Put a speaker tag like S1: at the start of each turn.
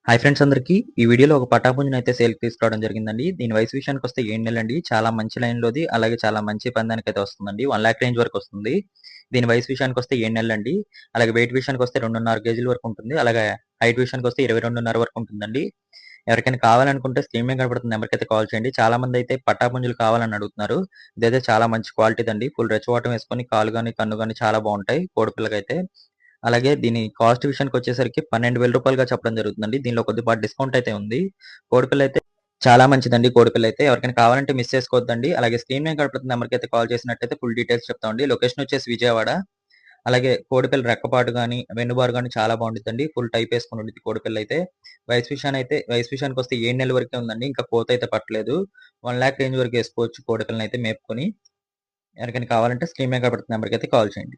S1: Hi friends అందరికీ. ఈ వీడియోలో ఒక పటాపుంజిని సేల్‌కి తీసుకురావడం జరిగిందండి. దీని వయసు విషయానికొస్తే 7 నెలలండి. చాలా మంచి లైన్‌లోది. అలాగే చాలా మంచి పందానికైతే వస్తుందండి. 1,00,000 రేంజ్ వరకు వస్తుంది. దీని వయసు విషయానికొస్తే 7 నెలలండి. అలాగే వెయిట్ విషయానికొస్తే 2.5 కేజీల వరకు ఉంటుంది. అలాగే హైట్ విషయానికొస్తే 22.5 వరకు ఉంటుందండి. ఎవరికైనా కావాలనుకుంటే స్క్రీన్ మీద కనపడుతున్న నెంబర్‌కైతే కాల్ చేయండి. చాలా మందైతే పటాపుంజులు కావాలని అడుగుతున్నారు. ఇదైతే చాలా మంచి క్వాలిటీదండి. ఫుల్ రెచ్చవాటం వేసుకొని కాలు గాని, కన్ను గాని చాలా బావుంటాయి కోడిపిల్లకైతే. అలాగే దీని కాస్ట్ విషయానికొచ్చేసరికి రూ. 12,000గా చెప్పడం జరుగుతుందండి. దీనిలో కొద్దిపాటి డిస్కౌంట్ అయితే ఉంది. కోడిపిల్లయితే చాలా మంచిదండి కోడిపిల్లయితే. ఎవరికైనా కావాలంటే మిస్ చేసుకోవద్దండి. అలాగే స్క్రీన్ మీద కనపడుతున్న నంబర్‌కైతే కాల్ చేసినట్టయితే ఫుల్ డీటెయిల్స్ చెప్తామండి. లొకేషన్ వచ్చేసి విజయవాడ. అలాగే కోడిపిల్ల రెక్కపాటు గాని, వెన్నుబారు గాని చాలా బావుండిద్దండి. ఫుల్ టైప్ ఏసుకొని ఉండిద్ది కోడిపిల్లయితే. వయసు విషయానికొస్తే 7 నెలల వరకే ఉందండి. ఇంకా కోతయితే పట్టలేదు. 1,00,000 రేంజ్ వరకు ఏసుకోవచ్చు కోడిపిల్లనైతే మేపుకొని. ఎవరికైనా కావాలంటే స్క్రీన్ మీద కనపడుతున్న నంబర్‌కైతే కాల్ చేయండి.